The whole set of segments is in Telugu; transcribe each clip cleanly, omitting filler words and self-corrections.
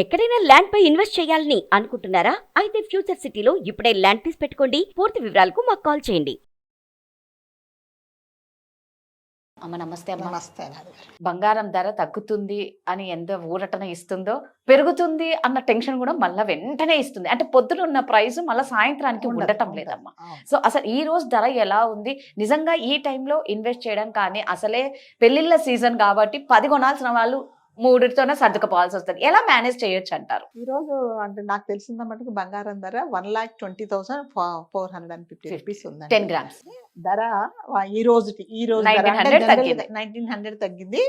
ఎక్కడైనా ల్యాండ్ పై ఇన్వెస్ట్ చేయాలని అనుకుంటున్నారా? అయితే ఫ్యూచర్ సిటీలో ఇప్పుడే ల్యాండ్ పీస్ పెట్టుకోండి. పూర్తి వివరాలకు మాకు కాల్ చేయండి. అమ్మ నమస్తే అమ్మ. నమస్తే నాన్నగారు. బంగారం ధర తగ్గుతుంది అని ఎంత ఊరటన ఇస్తుందో, పెరుగుతుంది అన్న టెన్షన్ కూడా మళ్ళీ వెంటనే ఇస్తుంది. అంటే పొద్దున ఉన్న ప్రైస్ మళ్ళీ సాయంత్రానికి ఉండటం లేదమ్మా. సో అసలు ఈ రోజు ధర ఎలా ఉంది? నిజంగా ఈ టైంలో ఇన్వెస్ట్ చేయడం కానీ, అసలే పెళ్లిళ్ళ సీజన్ కాబట్టి 10 కొనాల్సిన వాళ్ళు 3తోనే సర్దుకుపోవాల్సి వస్తుంది. ఎలా మేనేజ్ చేయొచ్చు అంటారు? ఈ రోజు అంటే నాకు తెలిసిన మటుకు బంగారం ధర 1,20,450 రూపీస్ ఉందండి. 10 గ్రామ్స్ ధర ఈ రోజు 1900 తగ్గింది. 1900 తగ్గింది.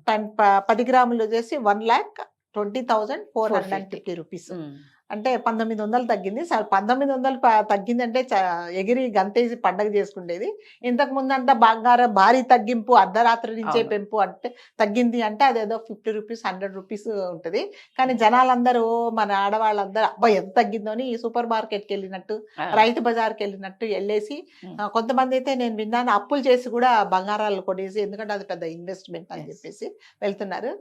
10 గ్రాములు వచ్చేసి 1,20,450 రూపీస్. అంటే 1900 తగ్గింది. 1900 తగ్గిందంటే ఎగిరి గంతేసి పండగ చేసుకుండేది. ఇంతకు ముందు అంతా బంగారం భారీ తగ్గింపు, అర్ధరాత్రి నుంచే పెంపు అంటే తగ్గింది అంటే అదేదో 50 రూపీస్ 100 రూపీస్ ఉంటుంది. కానీ జనాలందరూ మన ఆడవాళ్ళందరూ అబ్బాయి ఎంత తగ్గిందో అని సూపర్ మార్కెట్కి వెళ్ళినట్టు, రైతు బజార్కి వెళ్ళినట్టు వెళ్ళేసి, కొంతమంది అయితే నేను విన్నాను అప్పులు చేసి కూడా బంగారాలు కొనేసి, ఎందుకంటే అది పెద్ద ఇన్వెస్ట్మెంట్ అని చెప్పేసి వెళ్తున్నారు.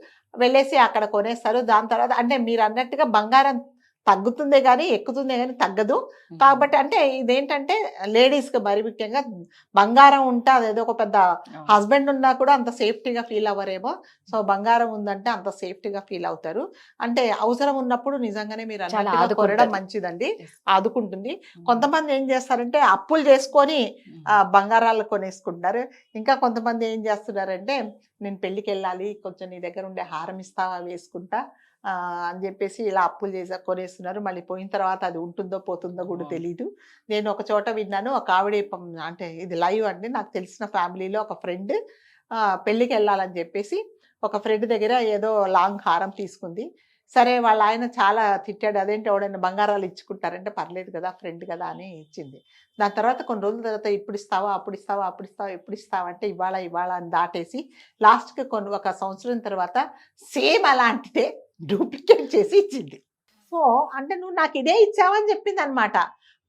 వెళ్ళేసి అక్కడ కొనేస్తారు. దాని తర్వాత అంటే మీరు అన్నట్టుగా బంగారం తగ్గుతుందే కానీ ఎక్కుతుందే కానీ తగ్గదు. కాబట్టి అంటే ఇదేంటంటే లేడీస్కి మరి ముఖ్యంగా బంగారం ఉంటే అదేదో ఒక పెద్ద హస్బెండ్ ఉన్నా కూడా అంత సేఫ్టీగా ఫీల్ అవ్వరేమో. సో బంగారం ఉందంటే అంత సేఫ్టీగా ఫీల్ అవుతారు. అంటే అవసరం ఉన్నప్పుడు నిజంగానే మీరు అన్నట్టుగా కొనడం మంచిదండి, ఆదుకుంటుంది. కొంతమంది ఏం చేస్తారంటే అప్పులు చేసుకొని బంగారాలు కొనేసుకుంటారు. ఇంకా కొంతమంది ఏం చేస్తున్నారంటే నేను పెళ్ళికి వెళ్ళాలి, కొంచెం నీ దగ్గర ఉండే హారం ఇస్తావా వేసుకుంటా అని చెప్పేసి ఇలా అప్పులు చేసి కొనేస్తున్నారు. మళ్ళీ పోయిన తర్వాత అది ఉంటుందో పోతుందో కూడా తెలీదు. నేను ఒక చోట విన్నాను, ఒక ఆవిడ అంటే ఇది లైవ్ అండి, నాకు తెలిసిన ఫ్యామిలీలో ఒక ఫ్రెండ్ పెళ్ళికి వెళ్ళాలని చెప్పేసి ఒక ఫ్రెండ్ దగ్గర ఏదో లాంగ్ హారం తీసుకుంది. సరే వాళ్ళ ఆయన చాలా తిట్టాడు, అదేంటి ఎవడైనా బంగారాలు ఇచ్చుకుంటారంటే పర్లేదు కదా ఫ్రెండ్ కదా అని ఇచ్చింది. దాని తర్వాత కొన్ని రోజుల తర్వాత ఇప్పుడు ఇస్తావా అప్పుడు ఇస్తావా అప్పుడు ఇస్తావా ఎప్పుడు ఇస్తావా అంటే ఇవాళ అని దాటేసి లాస్ట్కి ఒక సంవత్సరం తర్వాత సేమ్ అలాంటిదే డూప్లికేట్ చేసి ఇచ్చింది. సో అంటే నువ్వు నాకు ఇదే ఇచ్చావని చెప్పింది అనమాట.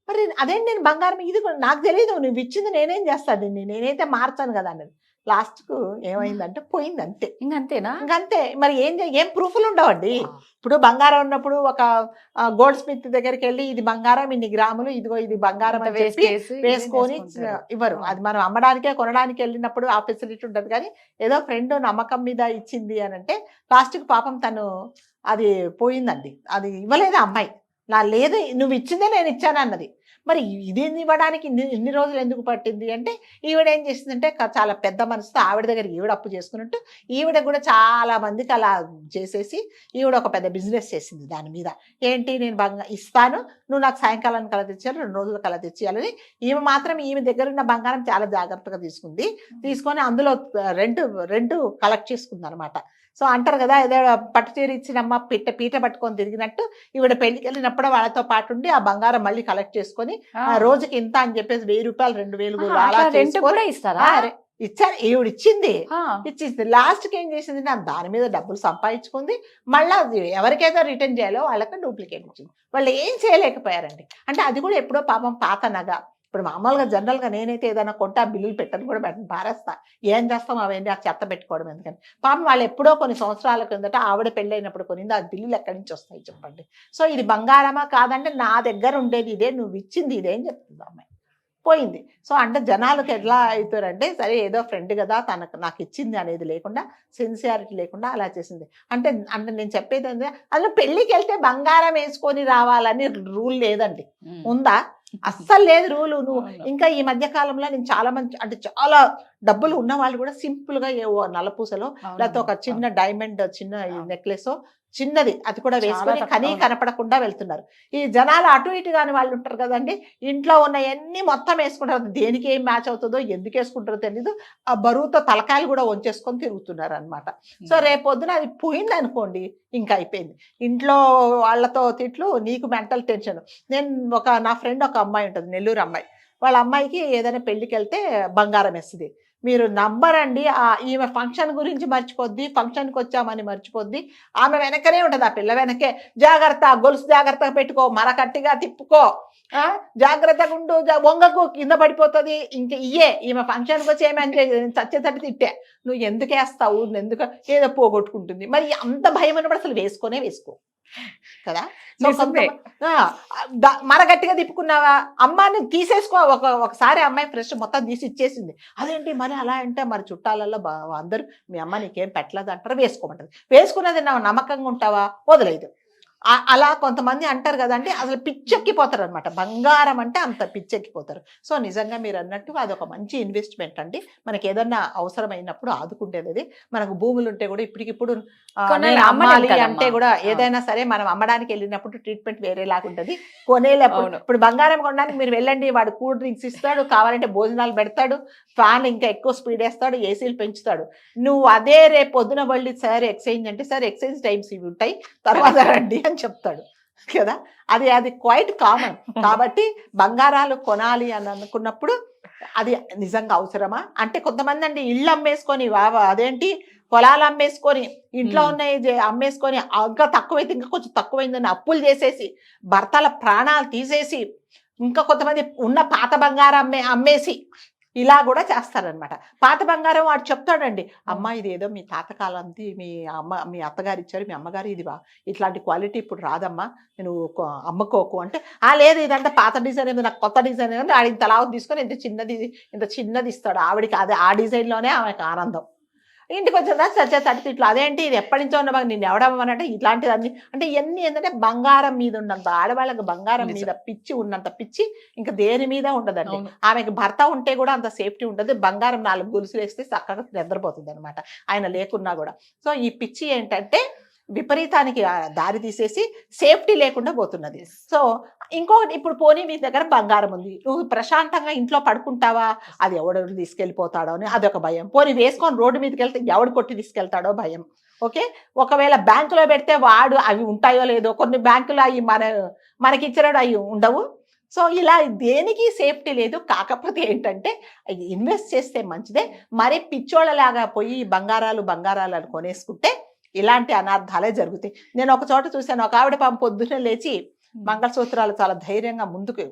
మరి అదేంటి నేను బంగారం ఇది నాకు తెలియదు, నువ్వు ఇచ్చింది నేనేం చేస్తాను, నేనైతే మార్చాను కదా అన్నది. లాస్ట్కు ఏమైందంటే పోయింది అంతే. ఇంకంతేనా? ఇంకంతే. మరి ఏం ప్రూఫ్లు ఉండవండి. ఇప్పుడు బంగారం ఉన్నప్పుడు ఒక గోల్డ్ స్మిత్ దగ్గరికి వెళ్ళి ఇది బంగారం ఇన్ని గ్రాములు, ఇదిగో ఇది బంగారం అని చెప్పి వేసుకొని ఇవ్వరు. అది మనం అమ్మడానికే కొనడానికి వెళ్ళినప్పుడు ఆ ఫెసిలిటీ ఉంటుంది. కానీ ఏదో ఫ్రెండ్ నమ్మకం మీద ఇచ్చింది అని అంటే లాస్ట్కి పాపం తను అది పోయిందండి. అది ఇవ్వలేదు అమ్మాయి. లేదు నువ్వు ఇచ్చిందే నేను ఇచ్చాను అన్నది. మరి ఇది ఇవ్వడానికి ఇన్ని రోజులు ఎందుకు పట్టింది అంటే ఈవిడ ఏం చేసిందంటే చాలా పెద్ద మనసుతో ఆవిడ దగ్గర ఈవిడ అప్పు చేసుకున్నట్టు ఈవిడ కూడా చాలా మందికి అలా చేసేసి ఈవిడ ఒక పెద్ద బిజినెస్ చేసింది దాని మీద. ఏంటి నేను ఇస్తాను, నువ్వు నాకు సాయంకాలానికి కల తెచ్చారు, 2 రోజులు కల తెచ్చేయాలని. ఈమె మాత్రం ఈమె దగ్గర ఉన్న బంగారం చాలా జాగ్రత్తగా తీసుకొని అందులో రెంట్ కలెక్ట్ చేసుకుంది అనమాట. సో అంటారు కదా ఏదో పట్టు చీర ఇచ్చినమ్మ పీట పట్టుకొని తిరిగినట్టు ఈవిడ పెళ్లికి వెళ్ళినప్పుడు వాళ్ళతో పాటు ఉండి ఆ బంగారం మళ్ళీ కలెక్ట్ చేసుకొని రోజుకి ఇంత అని చెప్పేసి 1000 రూపాయలు 2000 అలా ఇచ్చారు. ఈవిడ ఇచ్చింది. లాస్ట్కి ఏం చేసింది, నాకు దాని మీద డబ్బులు సంపాదించుకుంది. మళ్ళీ ఎవరికైతే రిటర్న్ చేయాలో వాళ్ళకి డూప్లికేట్ ఇచ్చింది. వాళ్ళు ఏం చేయలేకపోయారండి. అంటే అది కూడా ఎప్పుడో పాపం పాత నగ. ఇప్పుడు మామూలుగా జనరల్గా నేనైతే ఏదైనా కొంటా బిల్లులు పెట్టని కూడా పారేస్తా. ఏం చేస్తాం అవన్నీ ఆ చెత్త పెట్టుకోవడం ఎందుకని. పాపం వాళ్ళు ఎప్పుడో కొన్ని సంవత్సరాల కిందట ఆవిడ పెళ్ళైనప్పుడు కొనింది. ఆ బిల్లులు ఎక్కడి నుంచి వస్తాయి చెప్పండి. సో ఇది బంగారమా కాదంటే నా దగ్గర ఉండేది ఇదే, నువ్వు ఇచ్చింది ఇదే అని చెప్తుంది అమ్మాయి. పోయింది. సో అంటే జనాలకు ఎట్లా అవుతారంటే సరే ఏదో ఫ్రెండ్ కదా నాకు ఇచ్చింది అనేది లేకుండా, సిన్సియారిటీ లేకుండా అలా చేసింది. అంటే నేను చెప్పేది అంటే అసలు పెళ్ళికి వెళ్తే బంగారం వేసుకొని రావాలని రూల్ లేదండి. ఉందా? అస్సలు లేదు రూలు. నువ్వు ఇంకా ఈ మధ్య కాలంలో నేను చాలా మంది అంటే చాలా డబ్బులు ఉన్న వాళ్ళు కూడా సింపుల్గా ఏవో నల్లపూసలో లేకపోతే ఒక చిన్న డైమండ్ చిన్న నెక్లెస్ చిన్నది అది కూడా వేసుకొని కనపడకుండా వెళ్తున్నారు. ఈ జనాలు అటు ఇటు కాని వాళ్ళు ఉంటారు కదండి, ఇంట్లో ఉన్నవన్నీ మొత్తం వేసుకుంటారు. దేనికి ఏం మ్యాచ్ అవుతుందో ఎందుకు వేసుకుంటారో తెలీదు. ఆ బరువుతో తలకాయలు కూడా వంచేసుకొని తిరుగుతున్నారు అనమాట. సో రేపొద్దున అది పోయింది అనుకోండి ఇంకా అయిపోయింది. ఇంట్లో వాళ్ళతో తిట్లు, నీకు మెంటల్ టెన్షన్. నేను నా ఫ్రెండ్ ఒక అమ్మాయి ఉంటుంది, నెల్లూరు అమ్మాయి. వాళ్ళ అమ్మాయికి ఏదైనా పెళ్ళికి వెళ్తే బంగారం వేస్తుంది. మీరు నమ్మరండి, ఈమె ఫంక్షన్ గురించి మర్చిపోద్ది, ఫంక్షన్కి వచ్చామని మర్చిపోద్ది. ఆమె వెనకనే ఉంటుంది, ఆ పిల్ల వెనకే. జాగ్రత్త, గొలుసు జాగ్రత్తగా పెట్టుకో, మరకట్టిగా తిప్పుకో, జాగ్రత్తగా ఉండు, వంగకు కింద పడిపోతుంది. ఇంక ఈమె ఫంక్షన్కి వచ్చి ఏమని చచ్చేటట్టు తిట్టే, నువ్వు ఎందుకు వేస్తావు, ఎందుకు ఏదో పోగొట్టుకుంటుంది. మరి అంత భయం అన్నప్పుడు అసలు వేసుకో. కదా. సో నిజమే. మన గట్టిగా తిప్పుకున్నావా, అమ్మాయిని తీసేసుకో. ఒకసారి అమ్మాయి ఫ్రెష్ మొత్తం తీసి ఇచ్చేసింది, అదేంటి మరి అలా అంటే మరి చుట్టాలలో అందరూ మీ అమ్మ నీకేం పెట్టలేదు అంటారు, వేసుకోమంటారు. వేసుకున్నది నమ్మకంగా ఉంటావా, వదిలేదు. అలా కొంతమంది అంటారు కదా, అంటే అసలు పిచ్చెక్కిపోతారు అనమాట. బంగారం అంటే అంత పిచ్చెక్కిపోతారు. సో నిజంగా మీరు అన్నట్టు అదొక మంచి ఇన్వెస్ట్మెంట్ అండి. మనకి ఏదన్నా అవసరమైనప్పుడు ఆదుకుంటేది అది. మనకు భూములు ఉంటే కూడా ఇప్పటికిప్పుడు నేను అమ్మాలి అంటే కూడా ఏదైనా సరే మనం అమ్మడానికి వెళ్ళినప్పుడు ట్రీట్మెంట్ వేరేలాగా ఉంటుంది. కొనేటప్పుడు ఇప్పుడు బంగారం కొనడానికి మీరు వెళ్ళండి, వాడు కూల్ డ్రింక్స్ ఇస్తాడు, కావాలంటే భోజనాలు పెడతాడు, ఫ్యాన్ ఇంకా ఎక్కువ స్పీడ్ వేస్తాడు, ఏసీలు పెంచుతాడు. నువ్వు అదే రేపు పొద్దున వెళ్ళి సార్ ఎక్స్చేంజ్ అంటే సార్ ఎక్స్చేంజ్ టైమ్స్ ఇవి ఉంటాయి, తర్వాత రండి అని చెప్తాడు కదా. అది క్వైట్ కామన్. కాబట్టి బంగారాలు కొనాలి అని అనుకున్నప్పుడు అది నిజంగా అవసరమా అంటే, కొంతమంది అండి ఇళ్ళు అమ్మేసుకొని అదేంటి పొలాలు అమ్మేసుకొని ఇంట్లో ఉన్నాయి అమ్మేసుకొని ఇంకా తక్కువైతే ఇంకా కొంచెం తక్కువైందని అప్పులు చేసేసి భర్తల ప్రాణాలు తీసేసి, ఇంకా కొంతమంది ఉన్న పాత బంగారం అమ్మేసి ఇలా కూడా చేస్తారనమాట. పాత బంగారం వాడు చెప్తాడండి, అమ్మ ఇది ఏదో మీ తాతకాలంది మీ అత్తగారు ఇచ్చారు, మీ అమ్మగారు ఇది ఇట్లాంటి క్వాలిటీ ఇప్పుడు రాదమ్మా, నేను అమ్ముకోకు అంటే, లేదు ఇదంతా పాత డిజైన్ ఏదో నాకు కొత్త డిజైన్ ఏదో ఆడికి తలావు తీసుకొని ఇంత చిన్నది ఇస్తాడు ఆవిడికి. అదే ఆ డిజైన్లోనే ఆమెకు ఆనందం. ఇంటికి వచ్చిందా తడితే ఇట్లా అదేంటి ఇది ఎప్పటి నుంచో ఉన్న నేను ఎవడమ్మనంటే ఇట్లాంటిది అంటే ఇవన్నీ ఏంటంటే బంగారం మీద ఉన్నంత, ఆడవాళ్ళకి బంగారం మీద పిచ్చి ఉన్నంత పిచ్చి ఇంకా దేని మీద ఉండదండి. ఆమెకి భర్త ఉంటే కూడా అంత సేఫ్టీ ఉంటుంది. బంగారం 4 గొలుసులు వేస్తే చక్కగా నిద్రపోతుంది అనమాట ఆయన లేకున్నా కూడా. సో ఈ పిచ్చి ఏంటంటే విపరీతానికి దారి తీసేసి సేఫ్టీ లేకుండా పోతున్నది. సో ఇంకొకటి, ఇప్పుడు పోనీ మీ దగ్గర బంగారం ఉంది, నువ్వు ప్రశాంతంగా ఇంట్లో పడుకుంటావా, అది ఎవడెవడు తీసుకెళ్ళిపోతాడో అని అదొక భయం. పోనీ వేసుకొని రోడ్డు మీదకి వెళ్తే ఎవడు కొట్టి తీసుకెళ్తాడో భయం. ఓకే, ఒకవేళ బ్యాంకులో పెడితే వాడు అవి ఉంటాయో లేదో, కొన్ని బ్యాంకులు అవి మనకి ఇచ్చినాడు అవి ఉండవు. సో ఇలా దేనికి సేఫ్టీ లేదు. కాకపోతే ఏంటంటే ఇన్వెస్ట్ చేస్తే మంచిదే. మరి పిచ్చోళ్ళలాగా పోయి బంగారాలు అని కొనేసుకుంటే ఇలాంటి అనార్థాలే జరుగుతాయి. నేను ఒక చోట చూశాను, ఒక ఆవిడ పాపం పొద్దున్నే లేచి మంగళసూత్రాలు చాలా ధైర్యంగా ముందుకు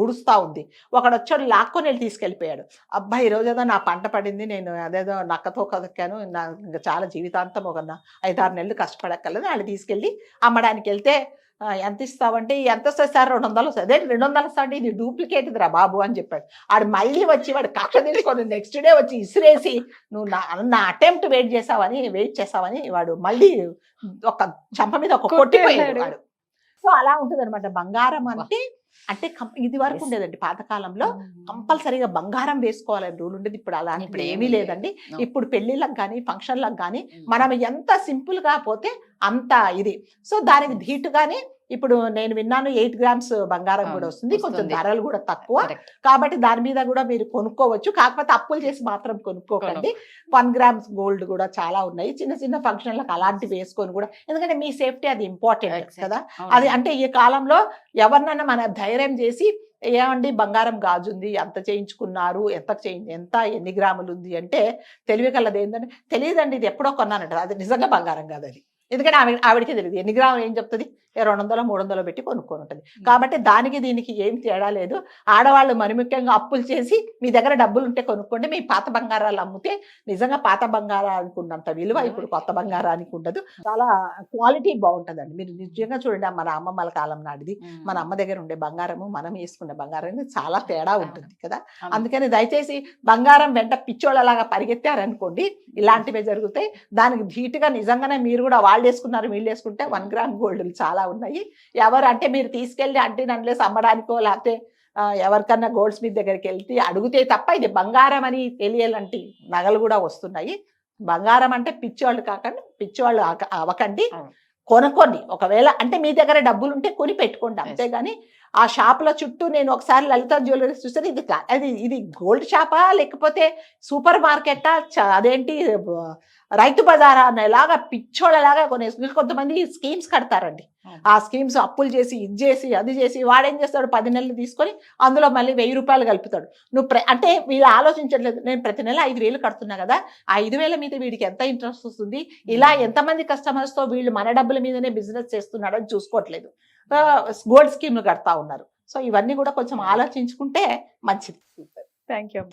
ఊడుస్తూ ఉంది. ఒకడు వచ్చాడు లాక్కొని వెళ్ళి తీసుకెళ్ళిపోయాడు. అబ్బాయి ఈరోజు ఏదో నా పంట పడింది, నేను అదేదో నక్కతో కదక్కాను, ఇంకా చాలా జీవితాంతం ఒక 5-6 నెలలు కష్టపడక్కర్లేదు, వాళ్ళు తీసుకెళ్ళి అమ్మడానికి వెళ్తే ఎంత ఇస్తావంటే, ఎంత వస్తుంది సార్, 200 వస్తుంది. అదే 200 వస్తాంటే ఇది డూప్లికేట్ రా బాబు అని చెప్పాడు. ఆడు మళ్ళీ వచ్చి వాడు కక్ష తీసుకొని నెక్స్ట్ డే వచ్చి ఇసిరేసి నువ్వు నా అటెంప్ట్ వెయిట్ చేసావని వాడు మళ్ళీ ఒక చంప మీద ఒక కొట్టిపోయాడు వాడు. సో అలా ఉంటుంది అనమాట. బంగారం అంటే ఇది వరకు ఉండేదండి పాతకాలంలో, కంపల్సరీగా బంగారం వేసుకోవాలని రూల్ ఉండేది. ఇప్పుడు అలా ఇప్పుడు ఏమీ లేదండి. ఇప్పుడు పెళ్లిళ్ళకి కానీ ఫంక్షన్లకు కానీ మనం ఎంత సింపుల్ గా పోతే అంత ఇది. సో దానికి ధీటుగానే ఇప్పుడు నేను విన్నాను 8 గ్రామ్స్ బంగారం కూడా వస్తుంది, కొంచెం ధరలు కూడా తక్కువ. కాబట్టి దాని మీద కూడా మీరు కొనుక్కోవచ్చు. కాకపోతే అప్పులు చేసి మాత్రం కొనుక్కోకండి. 1 గ్రామ్స్ గోల్డ్ కూడా చాలా ఉన్నాయి. చిన్న చిన్న ఫంక్షన్లకు అలాంటివి వేసుకొని కూడా, ఎందుకంటే మీ సేఫ్టీ అది ఇంపార్టెంట్ కదా. అది అంటే ఈ కాలంలో ఎవరినైనా మన ధైర్యం చేసి, ఏమండి బంగారం గాజుంది, ఎంత చేయించుకున్నారు, ఎంత ఎన్ని గ్రాములు ఉంది అంటే తెలివి కలది ఏంటంటే, తెలియదండి ఇది ఎప్పుడో కొన్నానంట, అది నిజంగా బంగారం కాదు అది. ఎందుకంటే ఆవిడకి తెలియదు ఎన్ని గ్రాములు ఏం చెప్తుంది, 200-300 పెట్టి కొనుక్కొని ఉంటుంది. కాబట్టి దానికి దీనికి ఏం తేడా లేదు. ఆడవాళ్ళు మరి ముఖ్యంగా అప్పులు చేసి మీ దగ్గర డబ్బులు ఉంటే కొనుక్కోండి. మీ పాత బంగారాలు అమ్మితే నిజంగా పాత బంగారానికి ఉన్నంత విలువ ఇప్పుడు కొత్త బంగారానికి ఉండదు. చాలా క్వాలిటీ బాగుంటుందండి. మీరు నిజంగా చూడండి, మన అమ్మమ్మల కాలం నాటిది మన అమ్మ దగ్గర ఉండే బంగారము మనం వేసుకునే బంగారం చాలా తేడా ఉంటుంది కదా. అందుకని దయచేసి బంగారం వెంట పిచ్చోళ్ళలాగా పరిగెత్తారనుకోండి, ఇలాంటివే జరుగుతాయి. దానికి ధీటుగా నిజంగానే మీరు కూడా వాళ్ళు వేసుకున్నారు వీళ్ళు వేసుకుంటే 1 గ్రామ్ గోల్డ్ చాలా ఉన్నాయి. ఎవరు అంటే మీరు తీసుకెళ్ళి అంటే నన్నులేసి అమ్మడానికో లేకపోతే ఎవరికన్నా గోల్డ్ స్మిత్ దగ్గరికి వెళ్తే అడిగితే తప్ప ఇది బంగారం అని తెలియాలంటే నగలు కూడా వస్తున్నాయి. బంగారం అంటే పిచ్చివాళ్ళు అవ్వకండి, కొనుక్కోండి. ఒకవేళ అంటే మీ దగ్గర డబ్బులు ఉంటే కొని పెట్టుకోండి, అంతేగాని ఆ షాపుల చుట్టూ నేను ఒకసారి లలిత జ్యువెలరీస్ చూస్తే ఇది గోల్డ్ షాపా లేకపోతే సూపర్ మార్కెటా, అదేంటి రైతు బజారా అనేలాగా పిచ్చోళ్ళలాగా కొనేసి కొంతమంది స్కీమ్స్ కడతారండి. ఆ స్కీమ్స్ అప్పులు చేసి ఇది చేసి అది చేసి వాడేం చేస్తాడు, 10 నెలలు తీసుకొని అందులో మళ్ళీ 1000 రూపాయలు కలుపుతాడు. అంటే వీళ్ళు ఆలోచించట్లేదు, నేను ప్రతి నెల 5000 కడుతున్నా కదా, ఆ 5000 మీద వీడికి ఎంత ఇంట్రెస్ట్ వస్తుంది, ఇలా ఎంతమంది కస్టమర్స్తో వీళ్ళు మన డబ్బుల మీదనే బిజినెస్ చేస్తున్నాడు అని చూసుకోవట్లేదు. గోల్డ్ స్కీమ్లు కడతా ఉన్నారు. సో ఇవన్నీ కూడా కొంచెం ఆలోచించుకుంటే మంచిది. Thank you.